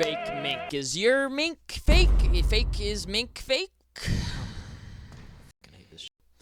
Fakemink. Is your mink fake? Fake is mink fake?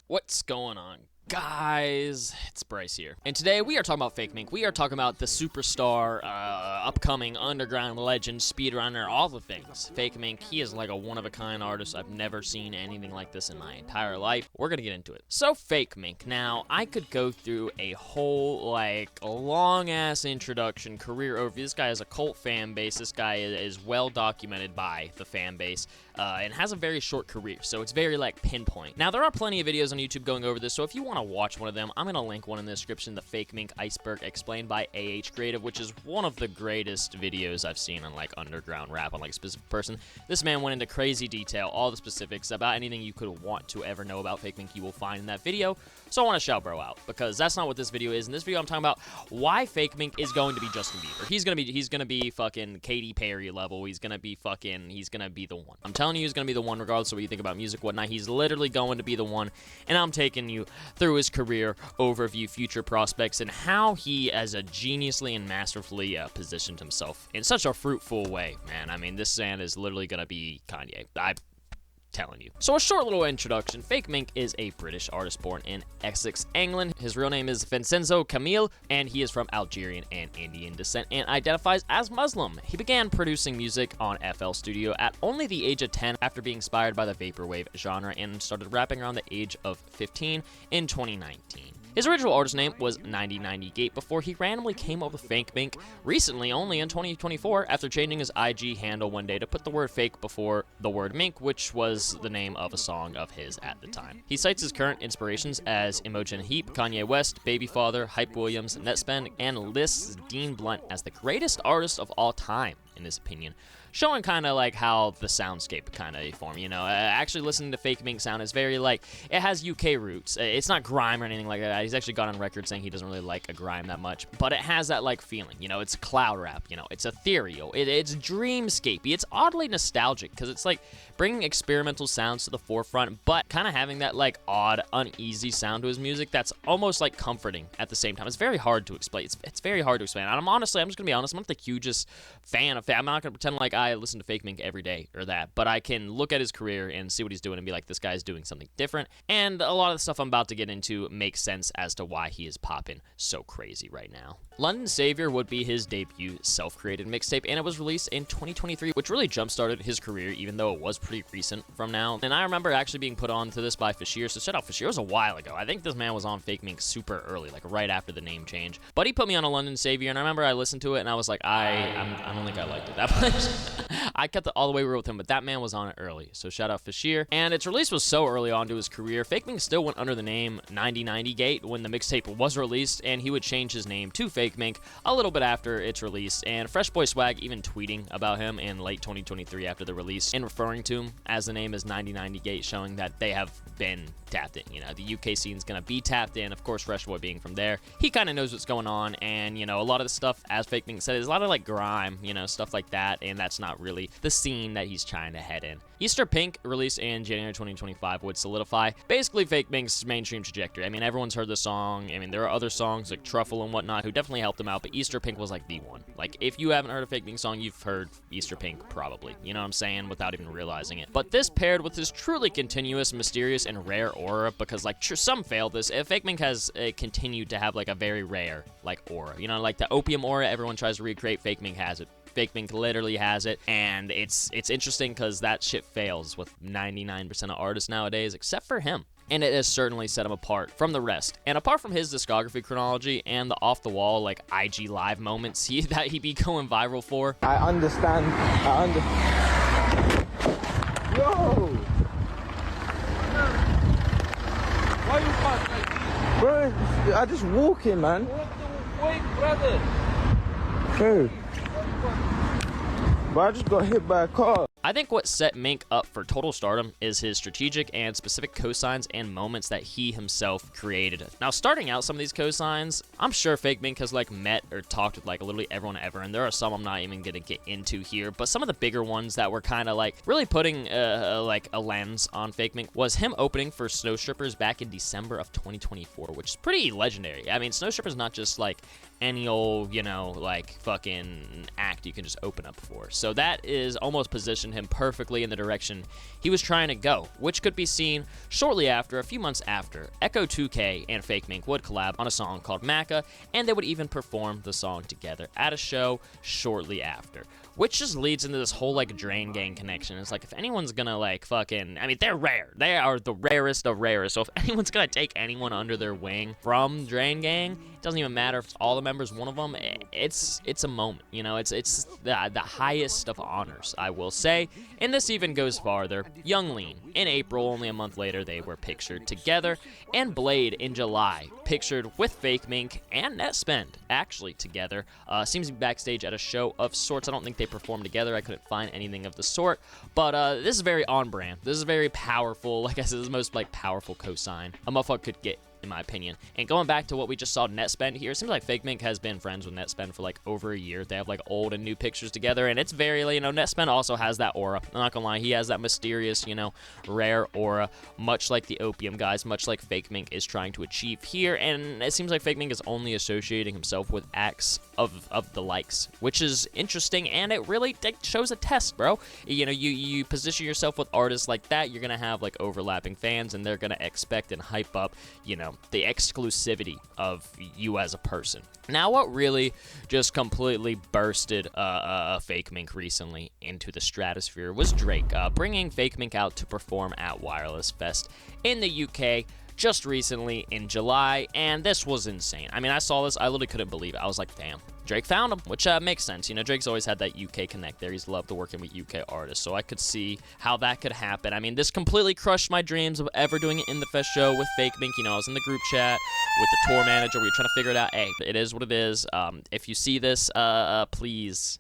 What's going on, guys? It's Bryce here, and today we are talking about Fakemink. We are talking about the superstar, upcoming underground legend, speedrunner, all the things. Fakemink, he is like a one-of-a-kind artist. I've never seen anything like this in my entire life. We're gonna get into it. So, Fakemink. Now, I could go through a whole, like, long-ass introduction, career overview. This guy has a cult fan base. This guy is well documented by the fan base, and has a very short career, so it's very, like, pinpoint. Now, there are plenty of videos on YouTube going over this, so if you want to watch one of them, I'm gonna link one in the description, the Fakemink Iceberg explained by Creative, which is one of the greatest videos I've seen on like underground rap on like a specific person. This man went into crazy detail, all the specifics about anything you could want to ever know about Fakemink you will find in that video. So I want to shout bro out, because that's not what this video is. In this video I'm talking about why Fakemink is going to be Justin Bieber. He's gonna be fucking Katy Perry level. He's gonna be the one. I'm telling you, he's gonna be the one regardless of what you think about music, whatnot. He's literally going to be the one, and I'm taking you through his career overview, future prospects, and how he as a geniusly and masterfully positioned himself in such a fruitful way, man. I mean, this man is literally gonna be Kanye. I'm telling you. So a short little introduction. Fakemink is a British artist born in Essex, England. His real name is Vincenzo Camille, and he is from Algerian and Indian descent and identifies as Muslim. He began producing music on FL Studio at only the age of 10 after being inspired by the vaporwave genre, and started rapping around the age of 15 in 2019. His original artist name was 9090 Gate before he randomly came up with Fakemink recently, only in 2024, after changing his IG handle one day to put the word fake before the word mink, which was the name of a song of his at the time. He cites his current inspirations as Imogen Heap, Kanye West, Babyfather, Hype Williams, Nettspend, and lists Dean Blunt as the greatest artist of all time, in his opinion, showing kind of like how the soundscape kind of form, you know. Actually listening to Fakemink sound is very like, it has UK roots. It's not grime or anything like that. He's actually gone on record saying he doesn't really like a grime that much, but it has that like feeling, you know. It's cloud rap, you know, it's ethereal, it's dreamscapey, it's oddly nostalgic, because it's like bringing experimental sounds to the forefront, but kind of having that like odd, uneasy sound to his music that's almost like comforting at the same time. It's very hard to explain. It's very hard to explain. And I'm just gonna be honest, I'm not the hugest fan of I'm not gonna pretend like I listen to Fakemink every day or that, but I can look at his career and see what he's doing and be like, this guy's doing something different. And a lot of the stuff I'm about to get into makes sense as to why he is popping so crazy right now. London Savior would be his debut self-created mixtape, and it was released in 2023, which really jump-started his career, even though it was pretty recent from now. And I remember actually being put on to this by Fashir, so shout out Fashir. It was a while ago. I think this man was on Fakemink super early, like right after the name change. But he put me on a London Savior, and I remember I listened to it, and I was like, I don't think I liked it that much. I kept it all the way real with him, but that man was on it early, so shout out Fashir. And its release was so early on to his career, Fakemink still went under the name 9090 Gate when the mixtape was released, and he would change his name to Fakemink a little bit after its release. And Fresh Boy Swag even tweeting about him in late 2023 after the release and referring to him as the name is 9090 Gate, showing that they have been tapped in. You know, the UK scene's gonna be tapped in. Of course, Fresh Boy being from there, he kind of knows what's going on. And you know, a lot of the stuff, as Fakemink said, is a lot of like grime, you know, stuff like that, and that's not really the scene that he's trying to head in. Easter Pink, released in January 2025, would solidify basically Fakemink's mainstream trajectory. I mean, everyone's heard the song. I mean, there are other songs like Truffle and whatnot who definitely helped him out, but Easter Pink was like the one. Like, if you haven't heard a Fakemink song, you've heard Easter Pink probably, you know what I'm saying, without even realizing it. But this paired with his truly continuous, mysterious, and rare aura, because like some failed this. Fakemink has continued to have like a very rare like aura, you know, like the opium aura everyone tries to recreate. Fakemink has it. Fakemink literally has it, and it's interesting because that shit fails with 99% of artists nowadays, except for him. And it has certainly set him apart from the rest. And apart from his discography chronology and the off-the-wall, like, IG live moments that he be going viral for. I understand. Yo! Why you fast like this? Bro, I just walking, man. Wait, brother. Bro. But I just got hit by a car. I think what set Mink up for total stardom is his strategic and specific cosigns and moments that he himself created. Now, starting out some of these cosigns, I'm sure Fakemink has like met or talked with like literally everyone ever, and there are some I'm not even gonna get into here, but some of the bigger ones that were kind of like really putting like a lens on Fakemink was him opening for Snow Strippers back in December of 2024, which is pretty legendary. I mean, Snow Strippers not just like any old, you know, like fucking act you can just open up for. So that is almost positioned him perfectly in the direction he was trying to go, which could be seen shortly after, a few months after, Ecco2k and Fakemink would collab on a song called Macca, and they would even perform the song together at a show shortly after. Which just leads into this whole, like, Drain Gang connection. It's like, if anyone's gonna, like, fucking... I mean, they're rare. They are the rarest of rarest. So if anyone's gonna take anyone under their wing from Drain Gang, it doesn't even matter if it's all the members, one of them, it's a moment, you know? It's the highest of honors, I will say. And this even goes farther. Young Lean, in April, only a month later, they were pictured together. And Bladee, in July, pictured with Fakemink and Nettspend, actually, together. Seems to be backstage at a show of sorts. I don't think they performed together. I couldn't find anything of the sort, but this is very on brand. This is very powerful. Like I said, this is the most like powerful cosign a motherfucker could get, in my opinion. And going back to what we just saw Nettspend here, it seems like Fakemink has been friends with Nettspend for like over a year. They have like old and new pictures together, and it's very, you know, Nettspend also has that aura. I'm not gonna lie, he has that mysterious, you know, rare aura, much like the Opium guys, much like Fakemink is trying to achieve here. And it seems like Fakemink is only associating himself with acts of the likes, which is interesting, and it really shows a test, bro. You know, you position yourself with artists like that, you're gonna have like overlapping fans, and they're gonna expect and hype up, you know, the exclusivity of you as a person. Now, what really just completely bursted Fakemink recently into the stratosphere was Drake bringing Fakemink out to perform at Wireless Fest in the UK just recently in July, and this was insane. I mean, I saw this, I literally couldn't believe it. I was like, damn, Drake found him, which makes sense. You know, Drake's always had that UK connect there. He's loved working with UK artists, so I could see how that could happen. I mean, this completely crushed my dreams of ever doing it in the Fest show with Fakemink. You know, I was in the group chat with the tour manager. We were trying to figure it out. Hey, it is what it is. If you see this, please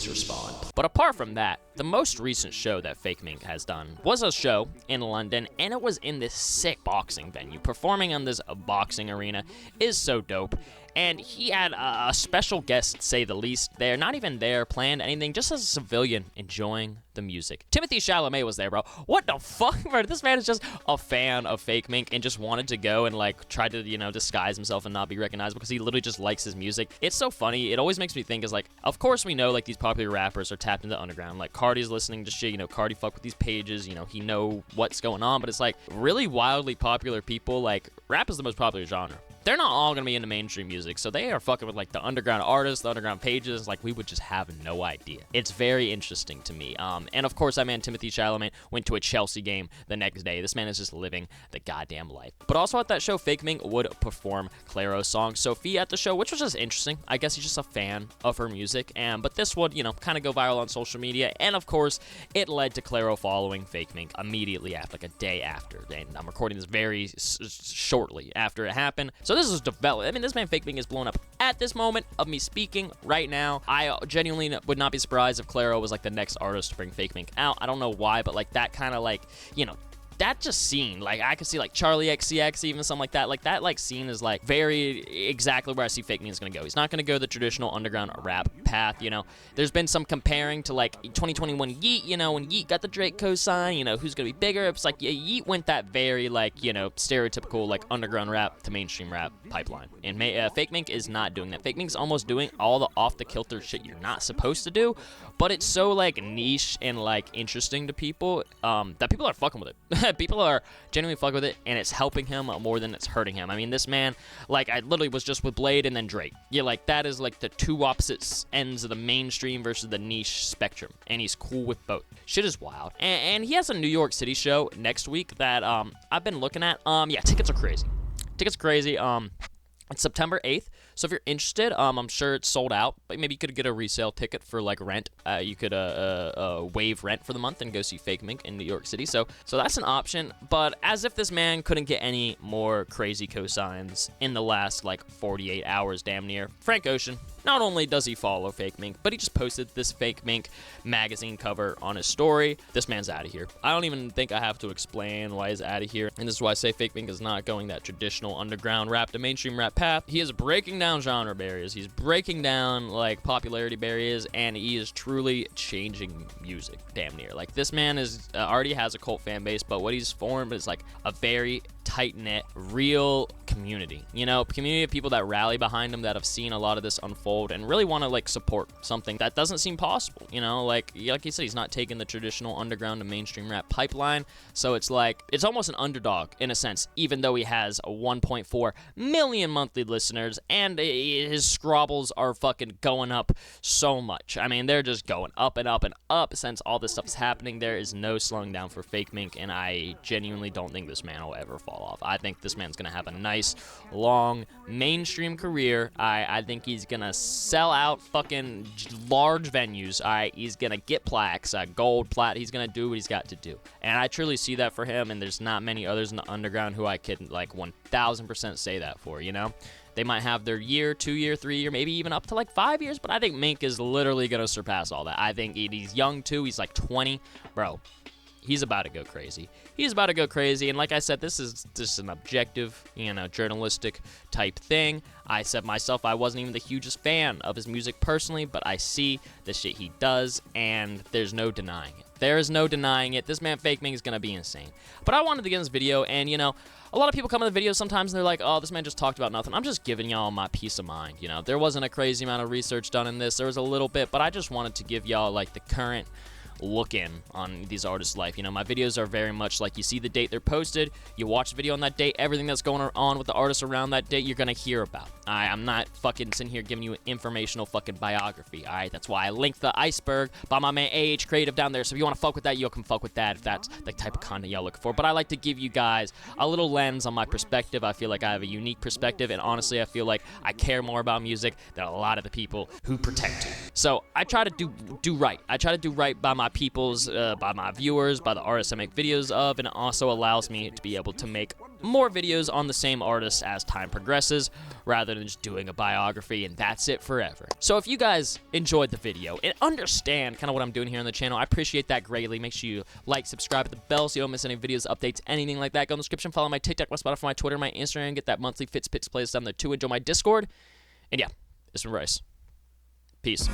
respond. But apart from that, the most recent show that Fakemink has done was a show in London, and it was in this sick boxing venue. Performing on this boxing arena is so dope. And he had a special guest, say the least, there. Not even there, planned anything, just as a civilian enjoying the music. Timothée Chalamet was there, bro. What the fuck, bro? This man is just a fan of Fakemink and just wanted to go and, like, try to, you know, disguise himself and not be recognized because he literally just likes his music. It's so funny. It always makes me think is, like, of course we know, like, these popular rappers are tapped into the underground. Like, Cardi's listening to shit, you know, Cardi fuck with these pages, you know, he know what's going on. But it's, like, really wildly popular people, like, rap is the most popular genre. They're not all going to be into mainstream music, so they are fucking with, like, the underground artists, the underground pages, like, we would just have no idea. It's very interesting to me. And, of course, that man, Timothée Chalamet, went to a Chelsea game the next day. This man is just living the goddamn life. But also at that show, Fakemink would perform Clairo's song, Sophie, at the show, which was just interesting. I guess he's just a fan of her music, but this would, you know, kind of go viral on social media, and, of course, it led to Clairo following Fakemink immediately after, like, a day after. And I'm recording this very shortly after it happened. So this is developed. I mean, this man Fakemink is blown up at this moment of me speaking right now. I genuinely would not be surprised if Clairo was like the next artist to bring Fakemink out. I don't know why, but like that kind of like, you know, that just scene, like I could see like Charlie XCX, even something like that. Like that like scene is like very exactly where I see Fakemink is gonna go. He's not gonna go the traditional underground rap path, you know. There's been some comparing to like 2021 Yeat, you know, when Yeat got the Drake cosign, you know, who's gonna be bigger. It's like, yeah, Yeat went that very like, you know, stereotypical like underground rap to mainstream rap pipeline. And Fakemink is not doing that. Fakemink's almost doing all the off the kilter shit you're not supposed to do, but it's so like niche and like interesting to people that people are fucking with it. People are genuinely fucking with it, and it's helping him more than it's hurting him. I mean, this man, like, I literally was just with Bladee and then Drake. Yeah, like, that is, like, the two opposite ends of the mainstream versus the niche spectrum, and he's cool with both. Shit is wild. And he has a New York City show next week that I've been looking at. Yeah, tickets are crazy. Tickets are crazy. It's September 8th, so if you're interested, I'm sure it's sold out, but maybe you could get a resale ticket for, like, rent. You could waive rent for the month and go see Fakemink in New York City, so that's an option, but as if this man couldn't get any more crazy cosigns in the last, like, 48 hours, damn near, Frank Ocean. Not only does he follow Fakemink, but he just posted this Fakemink magazine cover on his story. This man's out of here. I don't even think I have to explain why he's out of here. And this is why I say Fakemink is not going that traditional underground rap to mainstream rap path. He is breaking down genre barriers. He's breaking down, like, popularity barriers, and he is truly changing music, damn near. Like, this man is already has a cult fan base, but what he's formed is, like, a very tight-knit, real community. You know, community of people that rally behind him, that have seen a lot of this unfold and really want to like support something that doesn't seem possible. You know, like you said, he's not taking the traditional underground to mainstream rap pipeline, so it's like it's almost an underdog in a sense, even though he has 1.4 million monthly listeners and his scrobbles are fucking going up so much. I mean, they're just going up and up and up since all this stuff is happening. There is no slowing down for Fakemink, and I genuinely don't think this man will ever fall off. I think this man's gonna have a nice, long, mainstream career. I think he's gonna sell out fucking large venues. He's gonna get plaques, gold, plat. He's gonna do what he's got to do, and I truly see that for him. And there's not many others in the underground who I could like 1000% say that for. You know, they might have their year, 2 year, 3 year, maybe even up to like 5 years, but I think Mink is literally gonna surpass all that. I think he's young too. He's like 20, bro. He's about to go crazy. He's about to go crazy, and like I said, this is just an objective, you know, journalistic type thing. I said myself, I wasn't even the hugest fan of his music personally, but I see the shit he does, and there's no denying it. There is no denying it. This man Fakemink is gonna be insane. But I wanted to get in this video, and you know, a lot of people come in the video sometimes and they're like, oh, this man just talked about nothing. I'm just giving y'all my peace of mind. You know, there wasn't a crazy amount of research done in this. There was a little bit, but I just wanted to give y'all like the current look in on these artists' life. You know, my videos are very much like you see the date they're posted, you watch the video on that date, everything that's going on with the artists around that date, you're gonna hear about. I'm not fucking sitting here giving you an informational fucking biography, alright? That's why I linked the iceberg by my man AH Creative down there, so if you want to fuck with that, you can fuck with that if that's the type of content y'all looking for. But I like to give you guys a little lens on my perspective. I feel like I have a unique perspective, and honestly, I feel like I care more about music than a lot of the people who pretend to. So I try to do right. I try to do right by my people's, by my viewers, by the artists I make videos of, and it also allows me to be able to make more videos on the same artists as time progresses, rather than just doing a biography and that's it forever. So if you guys enjoyed the video and understand kind of what I'm doing here on the channel, I appreciate that greatly. Make sure you like, subscribe, hit the bell so you don't miss any videos, updates, anything like that. Go in the description, follow my TikTok, my Spotify, my Twitter, my Instagram, get that monthly Fits playlist down there too, and join my Discord. And yeah, this is Bryce. Peace.